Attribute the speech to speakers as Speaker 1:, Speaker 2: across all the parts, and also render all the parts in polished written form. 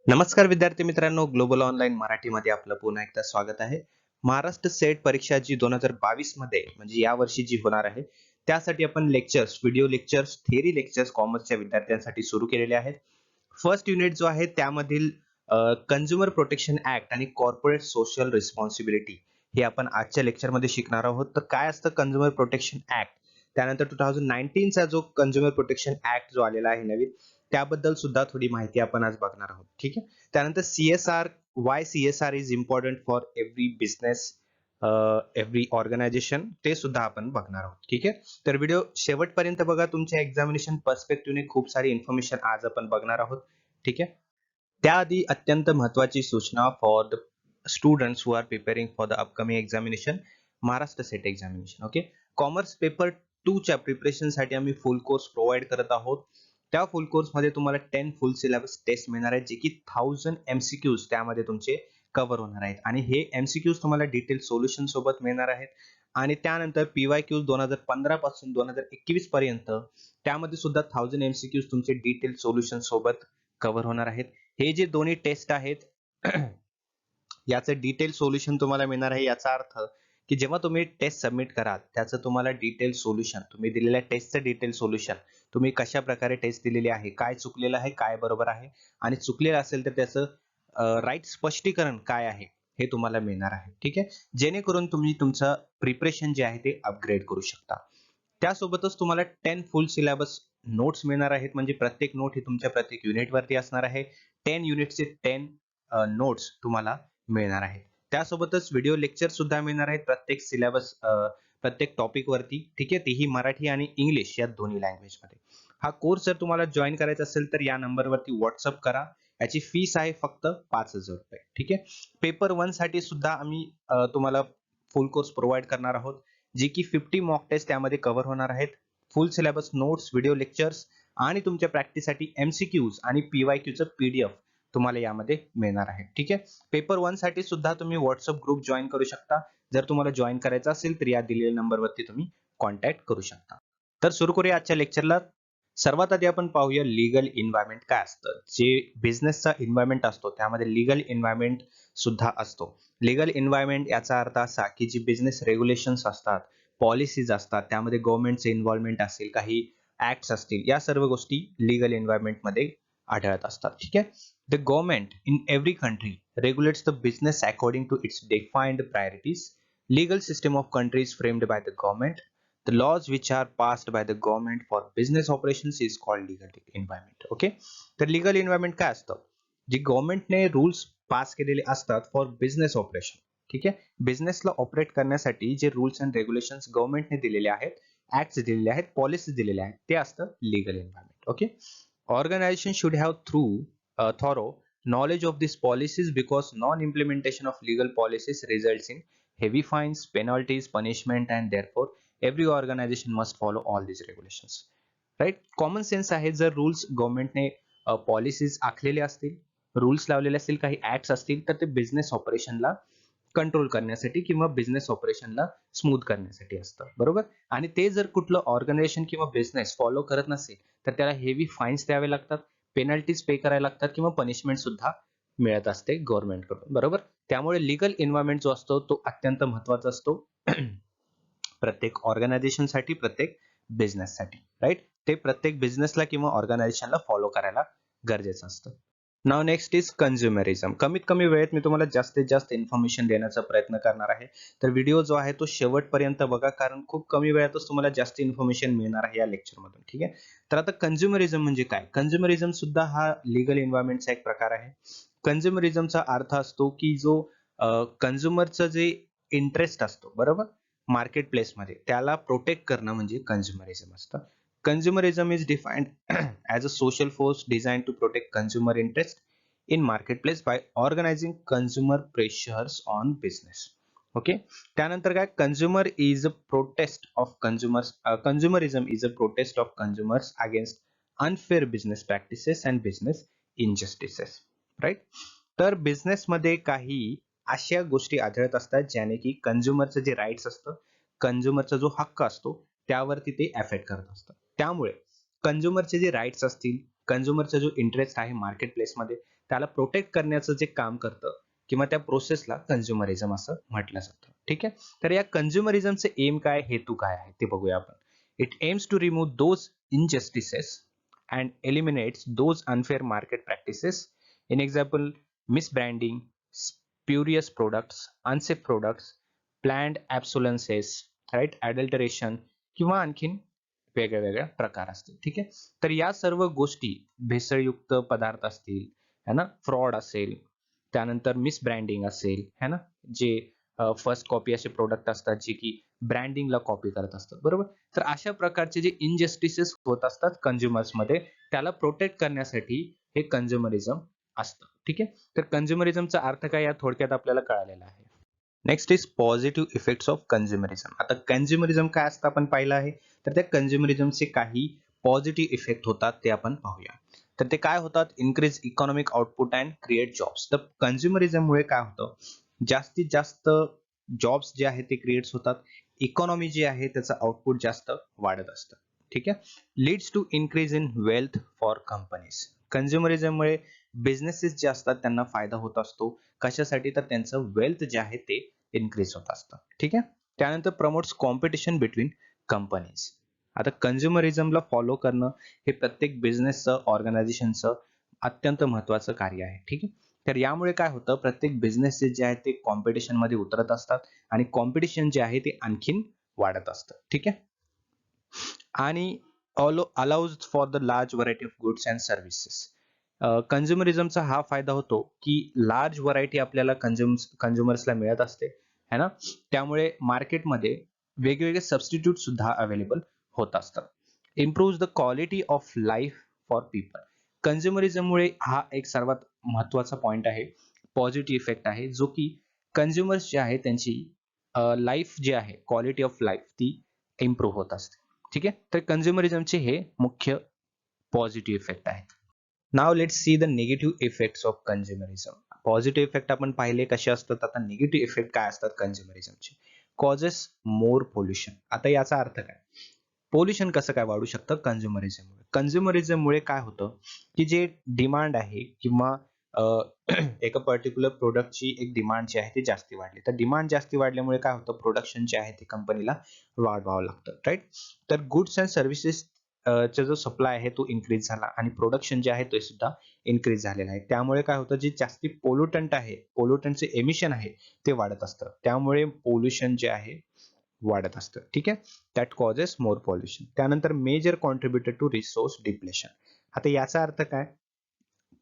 Speaker 1: नमस्कार विद्यार्थी मित्रांनो, ग्लोबल ऑनलाईन मराठीमध्ये आपलं पुन्हा एकदा स्वागत आहे. महाराष्ट्र सेट परीक्षा जी 2022 मध्ये म्हणजे यावर्षी जी होणार आहे, त्यासाठी आपण lectures, video lectures, theory lectures कॉमर्सच्या विद्यार्थ्यांसाठी सुरू केलेले आहेत. फर्स्ट युनिट जो आहे त्यामधील कन्झ्युमर प्रोटेक्शन ॲक्ट आणि कॉर्पोरेट सोशल रिस्पॉन्सिबिलिटी हे आपण आजच्या लेक्चरमध्ये शिकणार आहोत. तर काय असतं कन्झ्युमर प्रोटेक्शन ॲक्ट? त्यानंतर 2019 चा जो कन्झ्युमर प्रोटेक्शन ॲक्ट जो आलेला आहे नवीन, त्याबद्दल सुद्धा थोडी माहिती आपण आज बघणार आहोत. ठीक आहे. त्यानंतर CSR, why CSR is important for every business, every organization, ते सुद्धा आपण बघणार आहोत. ठीक आहे. तर व्हिडिओ शेवटपर्यंत बघा. तुमच्या एक्झामिनेशन पर्स्पेक्टिव्हने खूप सारी इन्फॉर्मेशन आज आपण बघणार आहोत. ठीक आहे. त्याआधी अत्यंत महत्वाची सूचना for the students who are preparing for the upcoming examination, Maharashtra set examination. Okay. Commerce paper 2 च्या प्रिपरेशन साठी आम्ही फुल कोर्स प्रोव्हाइड करत आहोत. त्या फुल कोर्स मध्ये तुम्हाला 10 फुल सिलेबस टेस्ट मिळणार आहेत, जे की 1000 MCQs त्यामध्ये तुमचे कव्हर होणार आहेत आणि हे MCQs तुम्हाला डिटेल सोल्युशन सोबत मिळणार आहेत. आणि त्यानंतर PYQs 2015 पासून 2021 पर्यंत त्यामध्ये सुद्धा 1000 MCQs तुमचे डिटेल सोल्युशन सोबत कव्हर होणार आहेत. हे जे दोन्ही टेस्ट आहेत याचं डिटेल सोल्युशन तुम्हाला मिळणार आहे. याचा अर्थ की जेव्हा तुम्ही टेस्ट सबमिट कराल त्याचं तुम्हाला डिटेल सोल्युशन, तुम्ही दिलेल्या टेस्टचं डिटेल सोल्युशन, तुम्ही कशा प्रकारे टेस्ट दिलेली आहे, काय चुकलेलं आहे, काय बरोबर आहे आणि चुकलेलं असेल तर त्याचं राईट स्पष्टीकरण काय आहे हे तुम्हाला मिळणार आहे. ठीक आहे. जेणेकरून तुम्ही तुमचं प्रिपरेशन जे आहे ते अपग्रेड करू शकता. त्यासोबतच तुम्हाला 10 फुल सिलेबस नोट्स मिळणार आहेत, म्हणजे प्रत्येक नोट ही तुमच्या प्रत्येक युनिट वरती असणार आहे. 10 युनिटचे 10 नोट्स तुम्हाला मिळणार आहेत. त्यासोबतच व्हिडिओ लेक्चर सुद्धा मिळणार आहेत प्रत्येक सिलेबस, प्रत्येक टॉपिक वरती. ठीक आहे. तेही मराठी आणि इंग्लिश या दोन्ही लँग्वेज मध्ये. हा कोर्स जर तुम्हाला जॉईन करायचा असेल तर या नंबरवरती व्हॉट्सअप करा. याची फीस आहे फक्त 5,000 रुपये. ठीक आहे. पेपर 1 साठी सुद्धा आम्ही तुम्हाला फुल कोर्स प्रोव्हाइड करणार आहोत, जे की 50 मॉक टेस्ट त्यामध्ये कव्हर होणार आहेत. फुल सिलेबस नोट्स, व्हिडिओ लेक्चर्स आणि तुमच्या प्रॅक्टिससाठी MCQs आणि PYQचं PDF तुम्हाला यामध्ये मिळणार आहे. ठीक आहे. पेपर 1 साठी सुद्धा तुम्ही व्हॉट्सअप ग्रुप जॉईन करू शकता. जर तुम्हाला जॉईन करायचं असेल तर या दिलेल्या नंबरवरती तुम्ही कॉन्टॅक्ट करू शकता. तर सुरू करूया आजच्या लेक्चरला. सर्वात आधी आपण पाहूया लीगल एन्व्हायरमेंट काय असतं. जे बिझनेसचा एन्व्हायरमेंट असतो त्यामध्ये लीगल एन्व्हायरमेंट सुद्धा असतो. लीगल एन्व्हायरमेंट याचा अर्थ असा की जी बिझनेस रेग्युलेशन्स असतात, पॉलिसीज असतात, त्यामध्ये गव्हर्नमेंटचे इन्व्हॉल्वमेंट असेल, काही ऍक्ट्स असतील, या सर्व गोष्टी लीगल एन्व्हायरमेंट मध्ये आढळत असतात. ठीक आहे. The government in every country regulates the business according to its defined priorities. Legal system of countries framed by the government. The laws which are passed by the government for business operations is called legal environment. Okay. तर legal environment काय असतं? जी गव्हर्नमेंटने rules pass केलेले असतात for business operation. ठीक आहे. बिझनेसला operate करण्यासाठी जे रूल्स अँड रेग्युलेशन्स गव्हर्नमेंटने दिलेले आहेत, ऍक्ट्स दिलेले आहेत, पॉलिसीज दिलेले आहेत, ते असतं legal environment. Okay. Organization should have thorough knowledge of these policies, because non-implementation of legal policies results in heavy fines, penalties, punishment, and therefore every organization must follow all these regulations. Right. Common sense आहे. जर rules गव्हर्नमेंटने policies आखलेले असतील, rules लावलेले असतील, काही acts असतील, तर ते बिझनेस ऑपरेशनला कंट्रोल करण्यासाठी किंवा बिझनेस ऑपरेशनला स्मूथ करण्यासाठी असतं. बरोबर. आणि ते जर कुठलं ऑर्गनायझेशन किंवा बिझनेस फॉलो करत नसेल तर त्याला हेवी फाईन्स द्यावे लागतात, पेनल्टीज पे करायला लागतात किंवा पनिशमेंट सुद्धा मिळत असते गव्हर्नमेंटकडून. बरोबर. त्यामुळे लीगल एन्व्हायरमेंट जो असतो तो अत्यंत महत्वाचा असतो प्रत्येक ऑर्गनायझेशनसाठी, प्रत्येक बिझनेससाठी. राईट. ते प्रत्येक बिझनेसला किंवा ऑर्गनायझेशनला फॉलो करायला गरजेचं असतं. नाव नेक्स्ट इज कन्झ्युमरिझम. कमीत कमी वेळेत मी तुम्हाला जास्तीत जास्त इन्फॉर्मेशन देण्याचा प्रयत्न करणार आहे. तर व्हिडिओ जो आहे तो शेवटपर्यंत बघा, कारण खूप कमी वेळातच तुम्हाला जास्त इन्फॉर्मेशन मिळणार आहे या लेक्चर मधून. ठीक आहे. तर आता कन्झ्युमरिझम म्हणजे काय? कन्झ्युमरिझम सुद्धा हा लीगल एन्व्हायरमेंटचा एक प्रकार आहे. कन्झ्युमरिझमचा अर्थ असतो की जो कन्झ्युमरचं जे इंटरेस्ट असतो, बरोबर, मार्केट प्लेसमध्ये, त्याला प्रोटेक्ट करणं म्हणजे कन्झ्युमरिझम असतं. Consumerism is defined as a social force designed to protect consumer interest in marketplace by organizing consumer pressures on business. Okay. त्यानंतर काय? Consumerism is a protest of consumers against unfair business practices and business injustices. Right. तर business मध्ये काही अशा गोष्टी आढळत असतात ज्याने की कंझ्युमरचं जे राईट्स असतं, कंझ्युमरचा जो हक्क असतो, त्यावरती ते अफेक्ट करत असतं. त्यामुळे कंझ्युमरचे जे राईट्स असतील, कंझ्युमरचा जो इंटरेस्ट आहे मार्केट प्लेसमध्ये, त्याला प्रोटेक्ट करण्याचं जे काम करतं किंवा त्या प्रोसेसला कंझ्युमरिझम असं म्हटलं जातं. ठीक आहे. तर या कंझ्युमरिझमचे एम काय, हेतू काय आहे ते बघूया आपण. It aims to remove those injustices and eliminates those unfair market practices. In example, misbranding, spurious products, unsafe products, planned obsolescence, right, adulteration किंवा आणखीन वेगळ्या वेगळ्या प्रकार असतील. ठीक आहे. तर या सर्व गोष्टी, भेसळयुक्त पदार्थ असतील है ना, फ्रॉड असेल, त्यानंतर मिसब्रँडिंग असेल है ना, जे फर्स्ट कॉपी असे प्रोडक्ट असतात जे की ब्रँडिंगला कॉपी करत असतात, बरोबर. तर अशा प्रकारचे जे इनजस्टिसेस होत असतात कंझ्युमर्स मध्ये, त्याला प्रोटेक्ट करण्यासाठी हे कंझ्युमरिझम असतं. ठीक आहे. तर कंझ्युमरिझमचा अर्थ काय या थोडक्यात आपल्याला कळालेला आहे. Next is positive effects of consumerism. आता कंझ्युमरिझम काय असतं आपण पाहिलं आहे. तर त्या कंझ्युमरिझमचे काही पॉझिटिव्ह इफेक्ट होतात ते आपण पाहूया. तर ते काय होतात, increase economic output and create jobs. तर कंझ्युमरिझममुळे काय होतं, जास्तीत जास्त जॉब्स जे आहेत ते क्रिएट्स होतात. इकॉनॉमी जी आहे त्याचं आउटपुट जास्त वाढत असतं. ठीक आहे. Leads to increase in wealth for companies. कंझ्युमरिझममुळे बिझनेसेस जे असतात त्यांना फायदा होत असतो. कशासाठी, तर त्यांचं वेल्थ जे आहे ते इन्क्रीज होत असतं. ठीक आहे. त्यानंतर प्रमोट्स कॉम्पिटिशन बिटवीन कंपनीज. आता कंझ्युमरिझमला फॉलो करणं हे प्रत्येक बिझनेसचं, ऑर्गनायझेशनचं अत्यंत महत्वाचं कार्य आहे. ठीक आहे. तर यामुळे काय होतं, प्रत्येक बिझनेसेस जे आहेत ते कॉम्पिटिशन मध्ये उतरत असतात आणि कॉम्पिटिशन जे आहे ते आणखीन वाढत असतं. ठीक आहे. आणि allows for the large variety of goods and services. कंझ्युमरिझमचा हा फायदा होतो की लार्ज व्हरायटी आपल्याला कंझ्युमर्सला मिळत असते है ना. त्यामुळे मार्केटमध्ये वेगवेगळे सबस्टिट्यूट सुद्धा अवेलेबल होत असतात. Improve the quality of life for people. कंझ्युमरिझममुळे हा एक सर्वात महत्वाचा पॉइंट आहे, पॉझिटिव्ह इफेक्ट आहे, जो की कंझ्युमर्स जे आहे त्यांची लाईफ जी आहे, क्वालिटी ऑफ लाईफ ती इम्प्रूव्ह होत असते. ठीक आहे. तर कंझ्युमरिझमचे हे मुख्य पॉझिटिव्ह इफेक्ट आहेत. Now let's see the negative effects of consumerism. Positive effect आपण पाहिले कसे असतात, आता निगेटिव्ह इफेक्ट काय असतात कंझ्युमरिझमचे. कॉजेस मोर पोल्युशन. आता याचा अर्थ काय, पोल्युशन कसं काय वाढू शकतं कंझ्युमरिझममुळे. कंझ्युमरिझममुळे काय होतं की जे डिमांड आहे किंवा अ, एका पर्टिक्युलर प्रोडक्टची एक डिमांड जी आहे ती जास्ती वाढली, तर डिमांड जास्ती वाढल्यामुळे काय होतं, प्रोडक्शन जे आहे ते कंपनीला वाढवावं लागतं, राईट. तर गुड्स अँड सर्व्हिसेस चा जो सप्लाय आहे तो इन्क्रीज झाला आणि प्रोडक्शन जे आहे ते सुद्धा इन्क्रीज झालेलं आहे. त्यामुळे काय होतं, जे जास्ती पोल्युटंट आहे, पोल्युटंटचे एमिशन आहे ते वाढत असतं. त्यामुळे पोल्युशन जे आहे वाढत असतं. ठीक आहे. That causes more pollution. त्यानंतर मेजर कॉन्ट्रीब्युटर टू रिसोर्स डिप्लेशन. आता याचा अर्थ काय,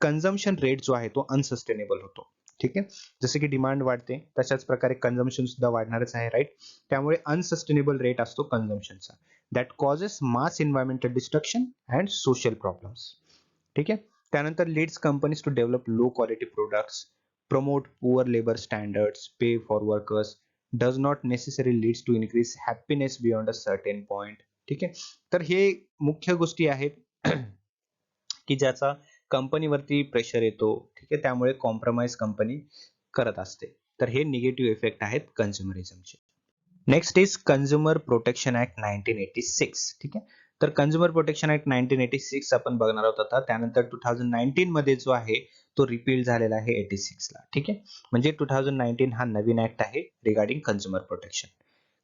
Speaker 1: कन्झम्पशन रेट जो आहे तो अनसस्टेनेबल होतो. ठीक आहे. जसे की डिमांड वाढते तशाच प्रकारे कन्झम्पशन सुद्धा वाढणारच आहे, राईट. त्यामुळे अनसस्टेनेबल रेट असतो कन्झम्पशनचा. That causes mass environmental destruction and social problems. ठीक आहे. त्यानंतर leads companies to develop low quality products, promote poor labour standards, pay for workers, does not necessary leads to increase happiness beyond a certain point. ठीक आहे. तर हे मुख्य गोष्टी आहेत की ज्याचा कंपनीवरती प्रेशर येतो. ठीक आहे. त्यामुळे कॉम्प्रोमाइज कंपनी करत असते. तर हे निगेटिव्ह इफेक्ट आहेत कंझ्युमरिझमचे. Next is consumer protection act 1986. ठीक आहे. तर कंझ्युमर प्रोटेक्शन ऍक्ट 1986 आपण बघणार आहोत आता. त्यानंतर 2019 मध्ये जो आहे तो रिपील झालेला आहे 86 ला. ठीक आहे. म्हणजे 2019 हा नवीन ऍक्ट आहे regarding consumer protection.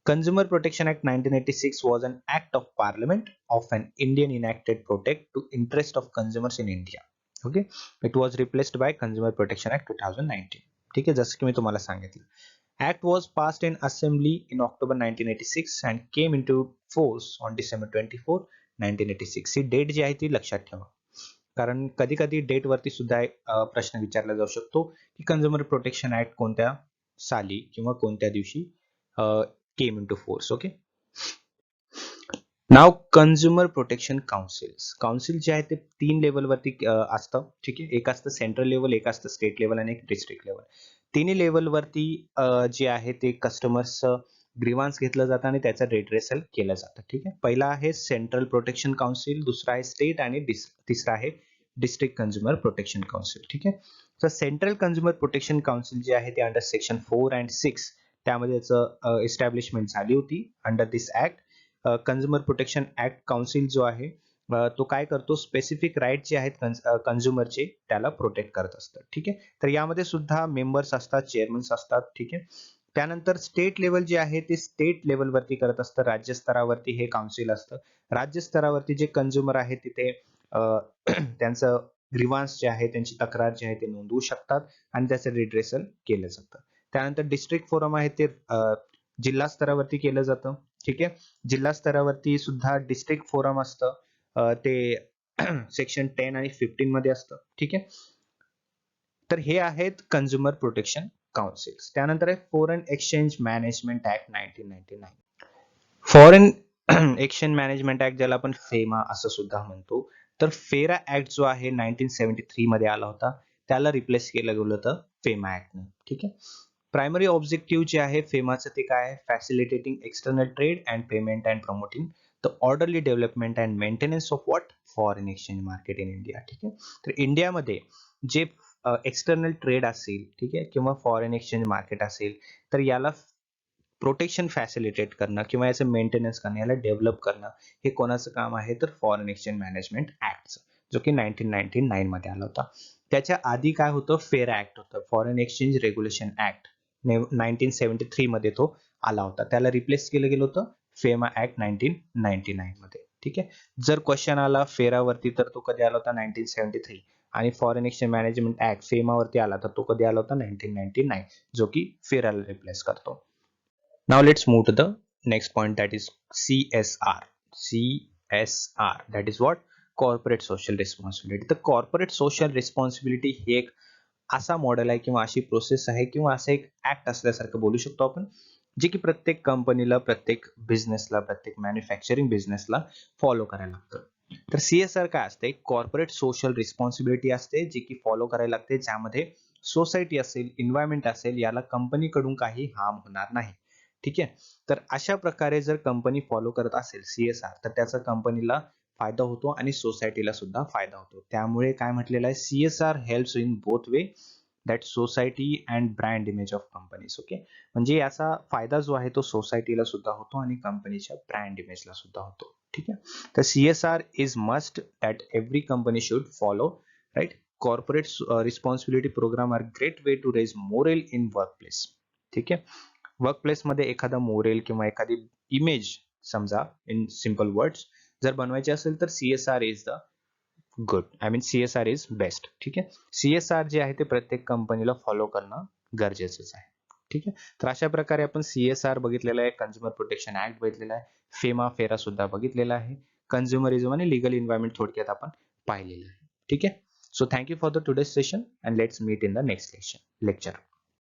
Speaker 1: Consumer Protection Act 1986 was an act of parliament of an Indian enacted protect to interest of consumers in India. Okay, it was replaced by Consumer Protection Act 2019. ठीक आहे, जसं की मी तुम्हाला सांगितलं. Act was passed in Assembly in October 1986 and came into force on December 24, 1986. He date जी आहे ती लक्षात ठेवा, कारण कधी कधी डेट वरती सुद्धा प्रश्न विचारला जाऊ शकतो की कंझ्युमर प्रोटेक्शन ऍक्ट कोणत्या साली किंवा कोणत्या दिवशी केम इनटू फोर्स. ओके. नाव कंझ्युमर प्रोटेक्शन काउन्सिल जे आहे ते 3 लेवलवरती असतं. ठीक आहे. एक असतं सेंट्रल लेवल, एक असतं स्टेट लेवल आणि एक डिस्ट्रिक्ट लेवल. तिन्ही लेवलवरती जे आहे ते कस्टमर्सचं ग्रीव्हान्स घेतलं जातं आणि त्याचं रेड्रेसल केलं जातं. ठीक आहे. पहिला आहे सेंट्रल प्रोटेक्शन काउन्सिल, दुसरा आहे स्टेट आणि तिसरा आहे डिस्ट्रिक्ट कंझ्युमर प्रोटेक्शन काउन्सिल. ठीक आहे. तर सेंट्रल कंझ्युमर प्रोटेक्शन काउन्सिल जे आहे ते अंडर सेक्शन 4 अँड 6 त्यामध्ये याचं एस्टॅब्लिशमेंट झाली होती under this act. Consumer protection act council जो आहे तो काय करतो, स्पेसिफिक राईट जे आहेत कन्झ्युमरचे त्याला प्रोटेक्ट करत असतं. ठीक आहे. तर यामध्ये सुद्धा मेंबर्स असतात, चेअरमन्स असतात. ठीक आहे. त्यानंतर स्टेट लेवल जे आहे ते स्टेट लेवलवरती करत असतं. राज्य स्तरावरती हे काउन्सिल असतं. राज्य स्तरावरती जे कन्झ्युमर आहे तिथे त्यांचं ग्रीव्हान्स जे आहे, त्यांची तक्रार जी आहे ते नोंदवू शकतात आणि त्याचं रिड्रेसल केलं जातं. त्यानंतर डिस्ट्रिक्ट फोरम आहे ते जिल्हा स्तरावरती केलं जातं. ठीक आहे. जिल्हा स्तरावरती सुद्धा डिस्ट्रिक्ट फोरम असतं. ते सेक्शन 10 आणि 15 मध्ये असतं. ठीक आहे. तर हे आहेत कन्झ्युमर प्रोटेक्शन काउन्सिल्स. त्यानंतर आहे foreign exchange management act 1999. Foreign exchange management act ज्याला आपण फेमा असं सुद्धा म्हणतो. तर फेरा ऍक्ट जो आहे 1973 मध्ये आला होता, त्याला रिप्लेस केलं गेलं होतं फेमा ऍक्टने. ठीक आहे. प्रायमरी ऑब्जेक्टिव्ह जे आहे फेमाचं ते काय आहे, facilitating external trade and payment and promoting the orderly development and maintenance of what, foreign exchange market in India. ठीक आहे. तर इंडियामध्ये जे एक्सटर्नल ट्रेड असेल, ठीक आहे, किंवा फॉरेन एक्सचेंज मार्केट असेल, तर याला प्रोटेक्शन फॅसिलिटेट करणं किंवा याचं मेंटेनन्स करणं, याला डेव्हलप करणं, हे कोणाचं काम आहे, तर फॉरेन एक्सचेंज मॅनेजमेंट ऍक्टचं, जो की 1999 मध्ये आला होता. त्याच्या आधी काय होतं, फेरा ऍक्ट होतं, फॉरेन एक्सचेंज रेग्युलेशन ऍक्ट 1973 मध्ये तो आला होता. त्याला रिप्लेस केलं गेलं होतं फेमा ऍक्ट 1999 मध्ये. ठीक आहे. जर क्वेश्चन आला फेरावरती तर तो कधी आला होता, 1973, आणि फॉरेन एक्सचेंज मॅनेजमेंट ऍक्ट फेमावरती आला तर तो कधी आला होता, 1999, जो की फेराला रिप्लेस करतो. Now let's move to the next point, that is CSR. CSR, that is what? Corporate Social Responsibility. तर corporate social responsibility हे एक असा मॉडेल आहे किंवा अशी प्रोसेस आहे किंवा असं एक ऍक्ट असल्यासारखं बोलू शकतो आपण, जे की प्रत्येक कंपनीला, प्रत्येक बिझनेसला, प्रत्येक मॅन्युफॅक्चरिंग बिझनेसला फॉलो करायला लागतं. तर CSR काय असते, कॉर्पोरेट सोशल रिस्पॉन्सिबिलिटी असते, जी की फॉलो करायला लागते, ज्यामध्ये सोसायटी असेल, एन्व्हायरमेंट असेल, याला कंपनीकडून काही हार्म होणार नाही. ठीक आहे. तर अशा प्रकारे जर कंपनी फॉलो करत असेल CSR, तर त्याचा कंपनीला फायदा होतो आणि सोसायटीला सुद्धा फायदा होतो. त्यामुळे काय म्हटलेलं आहे, CSR helps in both way, that society and brand image of companies. Okay. म्हणजे याचा फायदा जो आहे तो सोसायटीला सुद्धा होतो आणि कंपनीच्या ब्रँड इमेजला सुद्धा होतो. ठीक आहे. तर CSR is must that every company should follow, right. Corporate responsibility program are great way to raise morale in workplace. ठीक आहे. वर्कप्लेस मध्ये एखादा मोरेल किंवा एखादी इमेज, समजा इन सिम्पल वर्ड्स, जर बनवायची असेल तर CSR is the good, I mean CSR is best. ठीक आहे. CSR जे आहे ते प्रत्येक कंपनीला फॉलो करणं गरजेचंच आहे. ठीक आहे. तर अशा प्रकारे आपण CSR बघितलेला आहे, कंझ्युमर प्रोटेक्शन ऍक्ट बघितलेला आहे, फेमा फेरा सुद्धा बघितलेला आहे, कंझ्युमरिझम आणि लीगल एन्व्हायरमेंट थोडक्यात आपण पाहिलेलं आहे. ठीक आहे. So thank you for the today's session and let's meet in the next lecture.